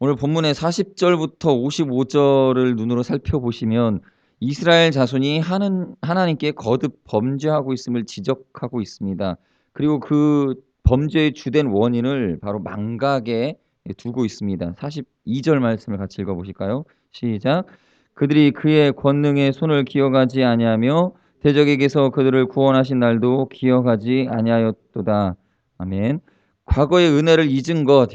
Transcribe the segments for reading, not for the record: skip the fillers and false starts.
오늘 본문의 40절부터 55절을 눈으로 살펴보시면 이스라엘 자손이 하나님께 거듭 범죄하고 있음을 지적하고 있습니다. 그리고 그 범죄의 주된 원인을 바로 망각에 두고 있습니다. 42절 말씀을 같이 읽어 보실까요? 시작. 그들이 그의 권능의 손을 기억하지 아니하며 대적에게서 그들을 구원하신 날도 기억하지 아니하였도다. 아멘. 과거의 은혜를 잊은 것,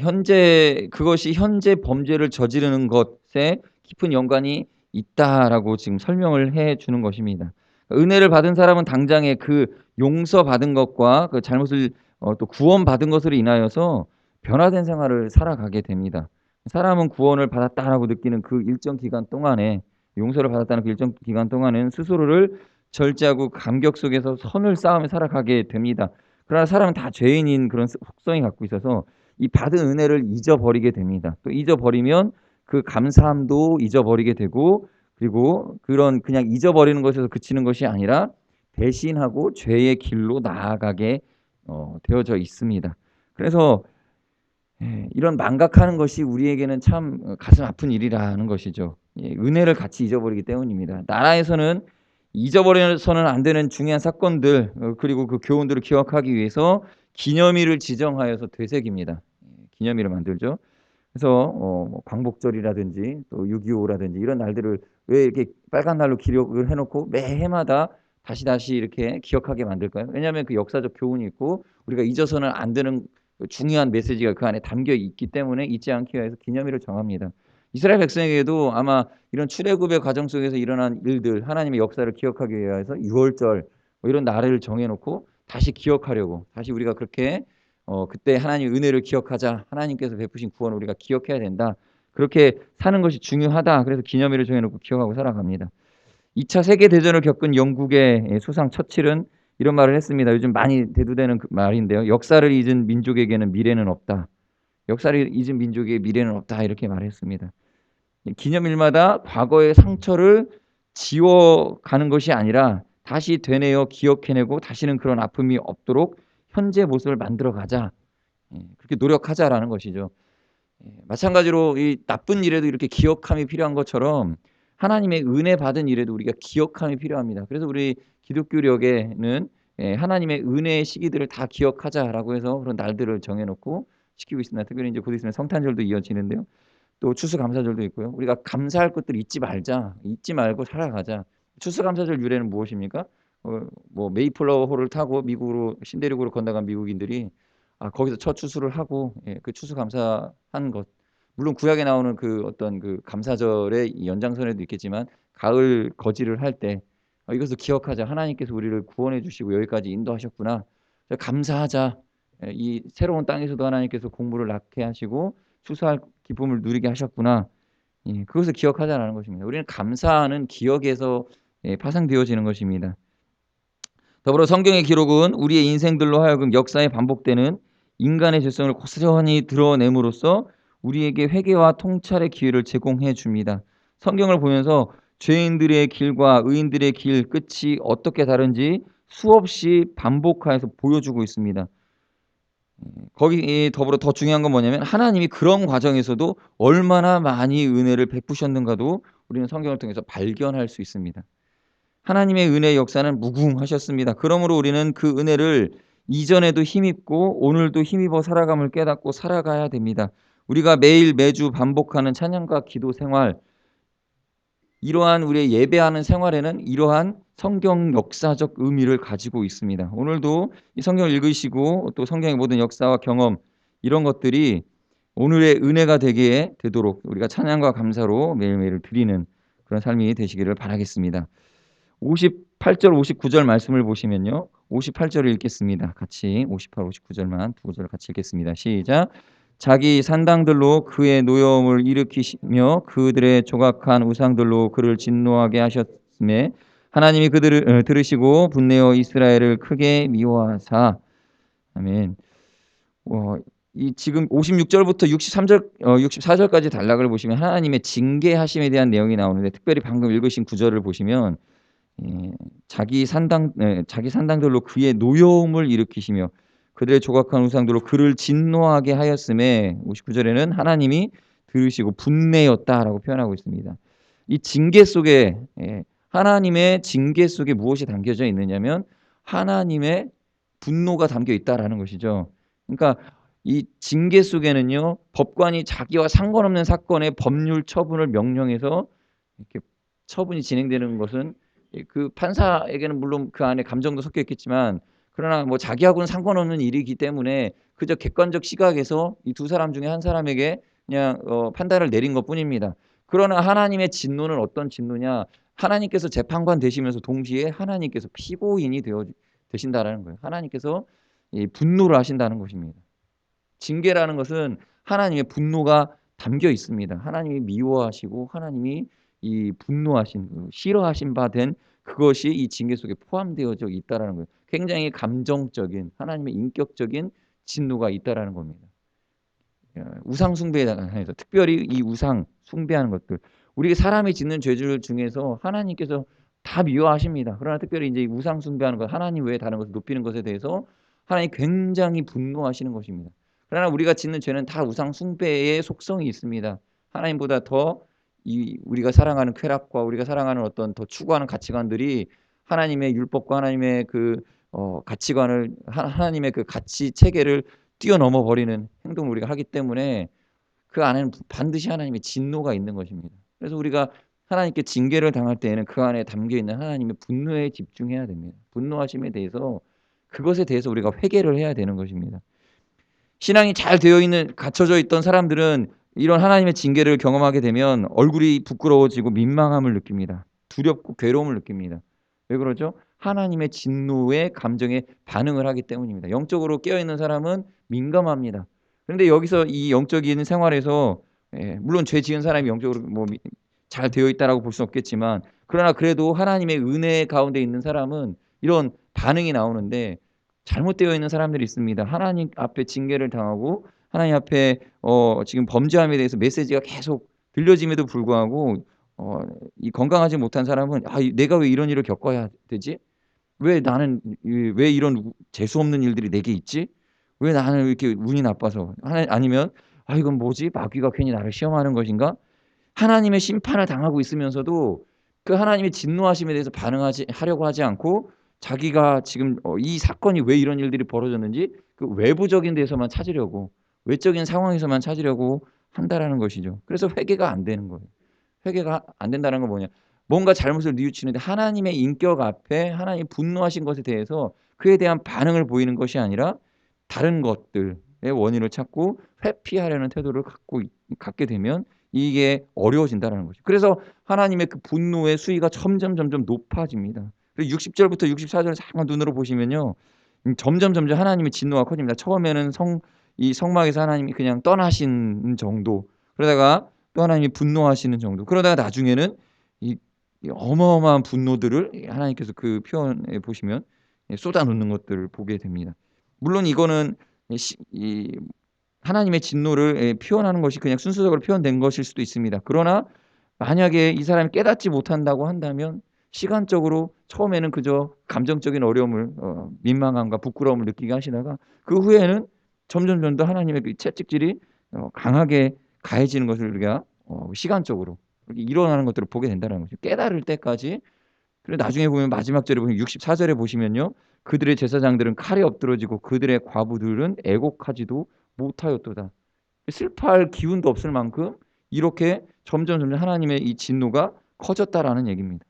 그것이 현재 범죄를 저지르는 것에 깊은 연관이 있다라고 지금 설명을 해 주는 것입니다. 은혜를 받은 사람은 당장에 그 용서받은 것과 그 잘못을 또 구원받은 것으로 인하여서 변화된 생활을 살아가게 됩니다. 사람은 구원을 받았다라고 느끼는 그 일정 기간 동안에, 용서를 받았다는 그 일정 기간 동안에는 스스로를 절제하고 감격 속에서 선을 쌓으며 살아가게 됩니다. 그러나 사람은 다 죄인인 그런 속성이 갖고 있어서 이 받은 은혜를 잊어버리게 됩니다. 또 잊어버리면 그 감사함도 잊어버리게 되고, 그리고 그런 그냥 잊어버리는 것에서 그치는 것이 아니라 배신하고 죄의 길로 나아가게 되어져 있습니다. 그래서 이런 망각하는 것이 우리에게는 참 가슴 아픈 일이라는 것이죠. 은혜를 같이 잊어버리기 때문입니다. 나라에서는 잊어버려서는 안 되는 중요한 사건들, 그리고 그 교훈들을 기억하기 위해서 기념일을 지정하여서 되새깁니다. 기념일을 만들죠. 그래서 뭐 광복절이라든지 또 6.25라든지 이런 날들을 왜 이렇게 빨간 날로 기록을 해 놓고 매해마다 다시 이렇게 기억하게 만들까요? 왜냐하면 그 역사적 교훈이 있고 우리가 잊어서는 안 되는 중요한 메시지가 그 안에 담겨 있기 때문에 잊지 않기 위해서 기념일을 정합니다. 이스라엘 백성에게도 아마 이런 출애굽의 과정 속에서 일어난 일들, 하나님의 역사를 기억하기 위해서 유월절 뭐 이런 날을 정해 놓고 다시 기억하려고, 다시 우리가 그렇게 그때 하나님의 은혜를 기억하자. 하나님께서 베푸신 구원을 우리가 기억해야 된다. 그렇게 사는 것이 중요하다. 그래서 기념일을 정해 놓고 기억하고 살아갑니다. 2차 세계 대전을 겪은 영국의 수상 처칠은 이런 말을 했습니다. 요즘 많이 대두되는 그 말인데요. "역사를 잊은 민족에게는 미래는 없다. 역사를 잊은 민족에게 미래는 없다." 이렇게 말했습니다. 기념일마다 과거의 상처를 지워가는 것이 아니라 다시 되뇌어 기억해내고 다시는 그런 아픔이 없도록 현재 모습을 만들어 가자. 그렇게 노력하자라는 것이죠. 마찬가지로 이 나쁜 일에도 이렇게 기억함이 필요한 것처럼 하나님의 은혜 받은 일에도 우리가 기억함이 필요합니다. 그래서 우리 기독교력에는 하나님의 은혜의 시기들을 다 기억하자라고 해서 그런 날들을 정해 놓고 지키고 있습니다. 특별히 이제 곧 있으면 성탄절도 이어지는데요. 또 추수감사절도 있고요. 우리가 감사할 것들을 잊지 말자. 잊지 말고 살아가자. 추수감사절 유래는 무엇입니까? 뭐 메이플라워호를 타고 미국으로 신대륙으로 건너간 미국인들이 거기서 첫 추수를 하고 그 추수감사한 것. 물론 구약에 나오는 그 어떤 그 감사절의 연장선에도 있겠지만 가을 거지를 할 때 이것을 기억하자. 하나님께서 우리를 구원해 주시고 여기까지 인도하셨구나. 감사하자. 이 새로운 땅에서도 하나님께서 공부를 낳게 하시고 추수할 기쁨을 누리게 하셨구나. 그것을 기억하자라는 것입니다. 우리는 감사하는 기억에서 파생되어지는 것입니다. 더불어 성경의 기록은 우리의 인생들로 하여금 역사에 반복되는 인간의 죄성을 고스란히 드러냄으로써 우리에게 회개와 통찰의 기회를 제공해 줍니다. 성경을 보면서 죄인들의 길과 의인들의 길 끝이 어떻게 다른지 수없이 반복하여서 보여주고 있습니다. 거기 더불어 더 중요한 건 뭐냐면 하나님이 그런 과정에서도 얼마나 많이 은혜를 베푸셨는가도 우리는 성경을 통해서 발견할 수 있습니다. 하나님의 은혜의 역사는 무궁하셨습니다. 그러므로 우리는 그 은혜를 이전에도 힘입고 오늘도 힘입어 살아감을 깨닫고 살아가야 됩니다. 우리가 매일 매주 반복하는 찬양과 기도 생활, 이러한 우리의 예배하는 생활에는 이러한 성경 역사적 의미를 가지고 있습니다. 오늘도 이 성경을 읽으시고 또 성경의 모든 역사와 경험, 이런 것들이 오늘의 은혜가 되게 되도록 우리가 찬양과 감사로 매일매일 드리는 그런 삶이 되시기를 바라겠습니다. 58절 59절 말씀을 보시면요. 58절을 읽겠습니다. 같이 58, 59절만 두 구절을 같이 읽겠습니다. 시작. 자기 산당들로 그의 노여움을 일으키시며 그들의 조각한 우상들로 그를 진노하게 하셨음에 하나님이 그들을 들으시고 분내어 이스라엘을 크게 미워하사. 아멘. 이 지금 56절부터 63절 64절까지 단락을 보시면 하나님의 징계하심에 대한 내용이 나오는데, 특별히 방금 읽으신 구절을 보시면 자기 산당들로 그의 노여움을 일으키시며 그들의 조각한 우상들로 그를 진노하게 하였음에, 59절에는 하나님이 들으시고 분내었다라고 표현하고 있습니다. 이 징계 속에 하나님의 징계 속에 무엇이 담겨져 있느냐면 하나님의 분노가 담겨 있다라는 것이죠. 그러니까 이 징계 속에는요. 법관이 자기와 상관없는 사건의 법률 처분을 명령해서 이렇게 처분이 진행되는 것은 그 판사에게는 물론 그 안에 감정도 섞여 있겠지만 그러나 뭐 자기하고는 상관없는 일이기 때문에 그저 객관적 시각에서 이 두 사람 중에 한 사람에게 그냥 판단을 내린 것뿐입니다. 그러나 하나님의 진노는 어떤 진노냐? 하나님께서 재판관 되시면서 동시에 하나님께서 피고인이 되신다라는 거예요. 하나님께서 이 분노를 하신다는 것입니다. 징계라는 것은 하나님의 분노가 담겨 있습니다. 하나님이 미워하시고 하나님이 이 분노하신 싫어하신 바 된 그것이 이 징계 속에 포함되어져 있다라는 거예요. 굉장히 감정적인 하나님의 인격적인 진노가 있다라는 겁니다. 우상 숭배에 관해서 특별히 이 우상 숭배하는 것들 우리 사람이 짓는 죄들 중에서 하나님께서 다 미워하십니다. 그러나 특별히 이제 우상 숭배하는 것 하나님 외에 다른 것을 높이는 것에 대해서 하나님 굉장히 분노하시는 것입니다. 그러나 우리가 짓는 죄는 다 우상 숭배의 속성이 있습니다. 하나님보다 더 이 우리가 사랑하는 쾌락과 우리가 사랑하는 어떤 더 추구하는 가치관들이 하나님의 율법과 하나님의 그 가치관을 하나님의 그 가치 체계를 뛰어넘어 버리는 행동을 우리가 하기 때문에 그 안에는 반드시 하나님의 진노가 있는 것입니다. 그래서 우리가 하나님께 징계를 당할 때에는 그 안에 담겨 있는 하나님의 분노에 집중해야 됩니다. 분노하심에 대해서 그것에 대해서 우리가 회개를 해야 되는 것입니다. 신앙이 잘 되어 있는 갖춰져 있던 사람들은 이런 하나님의 징계를 경험하게 되면 얼굴이 부끄러워지고 민망함을 느낍니다. 두렵고 괴로움을 느낍니다. 왜 그러죠? 하나님의 진노의 감정에 반응을 하기 때문입니다. 영적으로 깨어 있는 사람은 민감합니다. 그런데 여기서 이 영적인 생활에서 물론 죄 지은 사람이 영적으로 뭐 잘 되어 있다라고 볼 수는 없겠지만 그러나 그래도 하나님의 은혜 가운데 있는 사람은 이런 반응이 나오는데 잘못되어 있는 사람들이 있습니다. 하나님 앞에 징계를 당하고 하나님 앞에 지금 범죄함에 대해서 메시지가 계속 들려짐에도 불구하고 이 건강하지 못한 사람은 '아 내가 왜 이런 일을 겪어야 되지? 왜 나는 왜 이런 재수 없는 일들이 내게 있지? 왜 나는 이렇게 운이 나빠서.' 아니면 '아 이건 뭐지? 마귀가 괜히 나를 시험하는 것인가?' 하나님의 심판을 당하고 있으면서도 그 하나님의 진노하심에 대해서 하려고 하지 않고 자기가 지금 이 사건이 왜 이런 일들이 벌어졌는지 그 외부적인 데서만 찾으려고 외적인 상황에서만 찾으려고 한다라는 것이죠. 그래서 회개가 안 되는 거예요. 회개가 안 된다는 건 뭐냐? 뭔가 잘못을 뉘우치는데 하나님의 인격 앞에 하나님이 분노하신 것에 대해서 그에 대한 반응을 보이는 것이 아니라 다른 것들의 원인을 찾고 회피하려는 태도를 갖게 되면 이게 어려워진다라는 거죠. 그래서 하나님의 그 분노의 수위가 점점 높아집니다. 그리고 60절부터 64절 잠깐 눈으로 보시면요. 점점 하나님의 진노가 커집니다. 처음에는 이 성막에서 하나님이 그냥 떠나신 정도. 그러다가 또 하나님이 분노하시는 정도. 그러다가 나중에는 이 어마어마한 분노들을 하나님께서 그 표현에 보시면 쏟아놓는 것들을 보게 됩니다. 물론 이거는 이 하나님의 진노를 표현하는 것이 그냥 순수적으로 표현된 것일 수도 있습니다. 그러나 만약에 이 사람이 깨닫지 못한다고 한다면 시간적으로 처음에는 그저 감정적인 어려움을 민망함과 부끄러움을 느끼게 하시다가 그 후에는 점점 더 하나님의 그 채찍질이 강하게 가해지는 것을 우리가 시간적으로 이렇게 일어나는 것들을 보게 된다는 거죠. 깨달을 때까지. 그리고 나중에 보면 마지막 절에 보면 64절에 보시면요. 그들의 제사장들은 칼에 엎드러지고 그들의 과부들은 애곡하지도 못하였도다. 슬퍼할 기운도 없을 만큼 이렇게 점점 하나님의 이 진노가 커졌다라는 얘기입니다.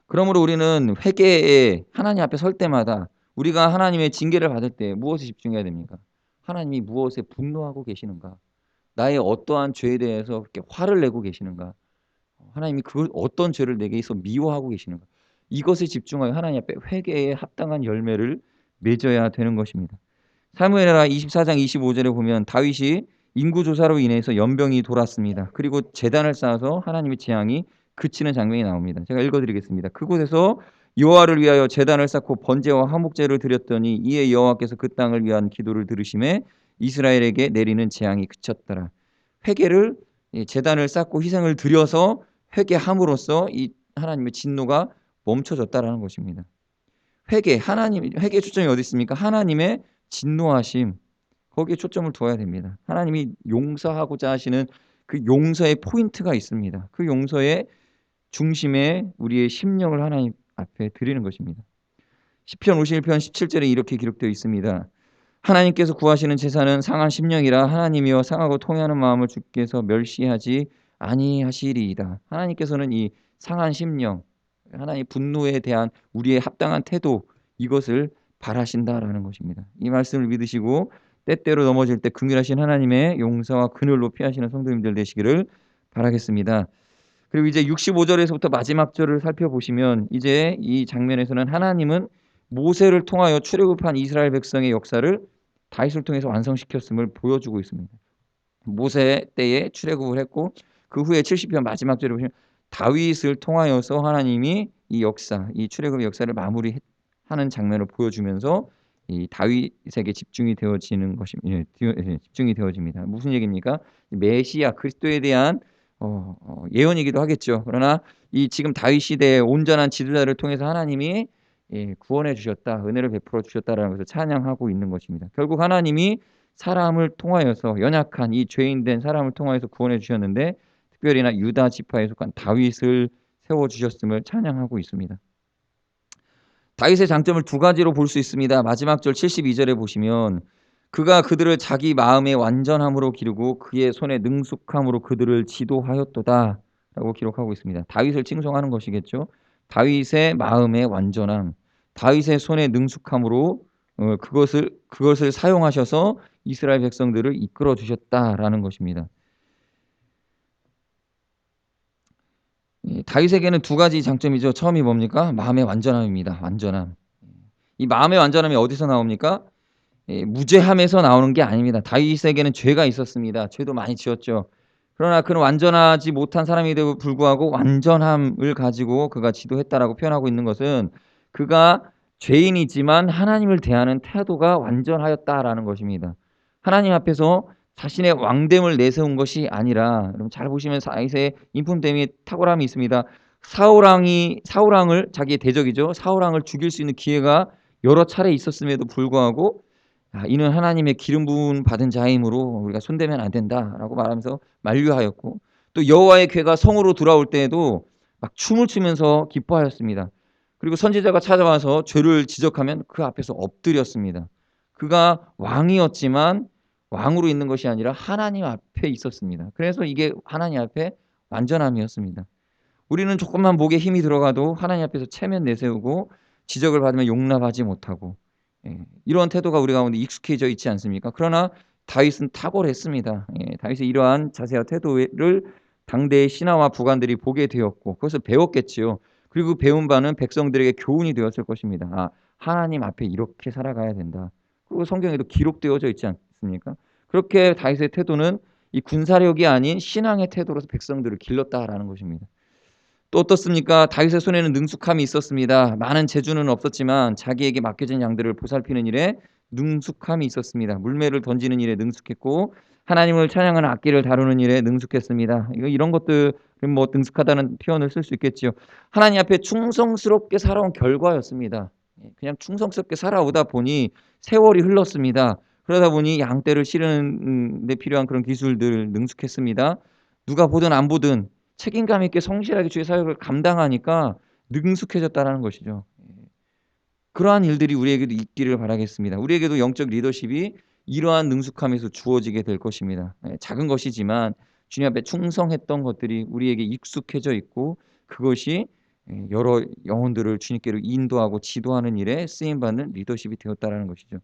그러므로 우리는 회개에 하나님 앞에 설 때마다 우리가 하나님의 징계를 받을 때 무엇에 집중해야 됩니까? 하나님이 무엇에 분노하고 계시는가? 나의 어떠한 죄에 대해서 그렇게 화를 내고 계시는가? 하나님이 그 어떤 죄를 내게서 미워하고 계시는가? 이것에 집중하여 하나님 앞에 회개에 합당한 열매를 맺어야 되는 것입니다. 사무엘하 24장 25절에 보면 다윗이 인구조사로 인해서 연병이 돌았습니다. 그리고 제단을 쌓아서 하나님의 재앙이 그치는 장면이 나옵니다. 제가 읽어드리겠습니다. 그곳에서 여호와를 위하여 제단을 쌓고 번제와 화목제를 드렸더니 이에 여호와께서 그 땅을 위한 기도를 들으심에 이스라엘에게 내리는 재앙이 그쳤더라. 회개를 제단을 쌓고 희생을 드려서 회개함으로써 이 하나님의 진노가 멈춰졌다라는 것입니다. 회개의 초점이 어디 있습니까? 하나님의 진노하심 거기에 초점을 두어야 됩니다. 하나님이 용서하고자 하시는 그 용서의 포인트가 있습니다. 그 용서의 중심에 우리의 심령을 하나님 앞에 드리는 것입니다. 시편 51편 17절에 이렇게 기록되어 있습니다. 하나님께서 구하시는 제사는 상한 심령이라 하나님이여 상하고 통회하는 마음을 주께서 멸시하지 아니하시리이다. 하나님께서는 이 상한 심령, 하나님의 분노에 대한 우리의 합당한 태도, 이것을 바라신다라는 것입니다. 이 말씀을 믿으시고 때때로 넘어질 때 긍휼하신 하나님의 용서와 그늘로 피하시는 성도님들 되시기를 바라겠습니다. 그리고 이제 65절에서부터 마지막 절을 살펴보시면 이제 이 장면에서는 하나님은 모세를 통하여 출애굽한 이스라엘 백성의 역사를 다윗을 통해서 완성시켰음을 보여주고 있습니다. 모세 때에 출애굽을 했고 그 후에 70편 마지막 절에 보시면 다윗을 통하여서 하나님이 이 역사, 이 출애굽의 역사를 마무리하는 장면을 보여주면서 이 다윗에게 집중이 되어지는 것입니다. 집중이 되어집니다. 무슨 얘기입니까? 메시아 그리스도에 대한 예언이기도 하겠죠. 그러나 이 지금 다윗 시대의 온전한 지도자를 통해서 하나님이 구원해 주셨다, 은혜를 베풀어 주셨다라는 것을 찬양하고 있는 것입니다. 결국 하나님이 사람을 통하여서 연약한 이 죄인된 사람을 통하여서 구원해 주셨는데 특별히나 유다 지파에 속한 다윗을 세워 주셨음을 찬양하고 있습니다. 다윗의 장점을 두 가지로 볼 수 있습니다. 마지막 절 72절에 보시면 그가 그들을 자기 마음의 완전함으로 기르고 그의 손의 능숙함으로 그들을 지도하였도다 라고 기록하고 있습니다. 다윗을 칭송하는 것이겠죠. 다윗의 마음의 완전함, 다윗의 손의 능숙함으로 그것을 사용하셔서 이스라엘 백성들을 이끌어 주셨다라는 것입니다. 다윗에게는 두 가지 장점이죠. 처음이 뭡니까? 마음의 완전함입니다. 완전함. 이 마음의 완전함이 어디서 나옵니까? 무죄함에서 나오는 게 아닙니다. 다윗에게는 죄가 있었습니다. 죄도 많이 지었죠. 그러나 그는 완전하지 못한 사람에도 불구하고 완전함을 가지고 그가 지도했다라고 표현하고 있는 것은 그가 죄인이지만 하나님을 대하는 태도가 완전하였다라는 것입니다. 하나님 앞에서 자신의 왕됨을 내세운 것이 아니라, 여러분 잘 보시면 다윗의 인품됨이 탁월함이 있습니다. 사울왕을 자기의 대적이죠. 사울왕을 죽일 수 있는 기회가 여러 차례 있었음에도 불구하고 이는 하나님의 기름 부음 받은 자이므로 우리가 손대면 안 된다라고 말하면서 만류하였고, 또 여호와의 궤가 성으로 돌아올 때에도 막 춤을 추면서 기뻐하였습니다. 그리고 선지자가 찾아와서 죄를 지적하면 그 앞에서 엎드렸습니다. 그가 왕이었지만 왕으로 있는 것이 아니라 하나님 앞에 있었습니다. 그래서 이게 하나님 앞에 완전함이었습니다. 우리는 조금만 목에 힘이 들어가도 하나님 앞에서 체면 내세우고 지적을 받으면 용납하지 못하고 이러한 태도가 우리 가운데 익숙해져 있지 않습니까? 그러나 다윗은 탁월했습니다. 다윗의 이러한 자세와 태도를 당대의 신하와 부관들이 보게 되었고 그것을 배웠겠지요. 그리고 배운 바는 백성들에게 교훈이 되었을 것입니다. 하나님 앞에 이렇게 살아가야 된다. 그리고 성경에도 기록되어져 있지 않습니까? 그렇게 다윗의 태도는 이 군사력이 아닌 신앙의 태도로서 백성들을 길렀다라는 것입니다. 또 어떻습니까? 다윗의 손에는 능숙함이 있었습니다. 많은 재주는 없었지만 자기에게 맡겨진 양들을 보살피는 일에 능숙함이 있었습니다. 물매를 던지는 일에 능숙했고 하나님을 찬양하는 악기를 다루는 일에 능숙했습니다. 이런 것들은 뭐 능숙하다는 표현을 쓸 수 있겠지요. 하나님 앞에 충성스럽게 살아온 결과였습니다. 그냥 충성스럽게 살아오다 보니 세월이 흘렀습니다. 그러다 보니 양떼를 기르는 데 필요한 그런 기술들 능숙했습니다. 누가 보든 안 보든 책임감 있게 성실하게 주의 사역을 감당하니까 능숙해졌다라는 것이죠. 그러한 일들이 우리에게도 있기를 바라겠습니다. 우리에게도 영적 리더십이 이러한 능숙함에서 주어지게 될 것입니다. 작은 것이지만 주님 앞에 충성했던 것들이 우리에게 익숙해져 있고 그것이 여러 영혼들을 주님께로 인도하고 지도하는 일에 쓰임받는 리더십이 되었다라는 것이죠.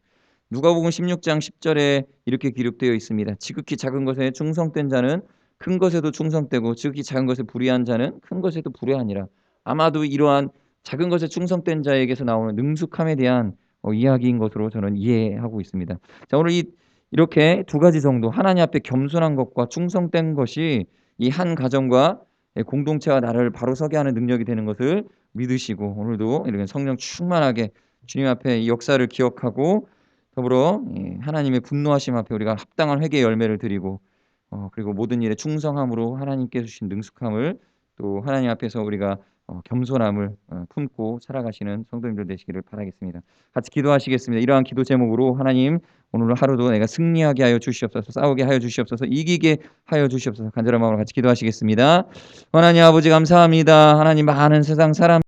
누가복음 16장 10절에 이렇게 기록되어 있습니다. 지극히 작은 것에 충성된 자는 큰 것에도 충성되고 지극히 작은 것에 불의한 자는 큰 것에도 불의하니라. 아마도 이러한 작은 것에 충성된 자에게서 나오는 능숙함에 대한 이야기인 것으로 저는 이해하고 있습니다. 자, 오늘 이렇게 두 가지 정도 하나님 앞에 겸손한 것과 충성된 것이 이 한 가정과 공동체와 나를 바로 서게 하는 능력이 되는 것을 믿으시고 오늘도 이렇게 성령 충만하게 주님 앞에 이 역사를 기억하고 더불어 하나님의 분노하심 앞에 우리가 합당한 회개의 열매를 드리고 그리고 모든 일에 충성함으로 하나님께서 주신 능숙함을 또 하나님 앞에서 우리가 겸손함을 품고 살아가시는 성도님들 되시기를 바라겠습니다. 같이 기도하시겠습니다. 이러한 기도 제목으로 하나님 오늘 하루도 내가 승리하게 하여 주시옵소서, 싸우게 하여 주시옵소서, 이기게 하여 주시옵소서 간절한 마음으로 같이 기도하시겠습니다. 하나님 아버지 감사합니다. 하나님 많은 세상 사람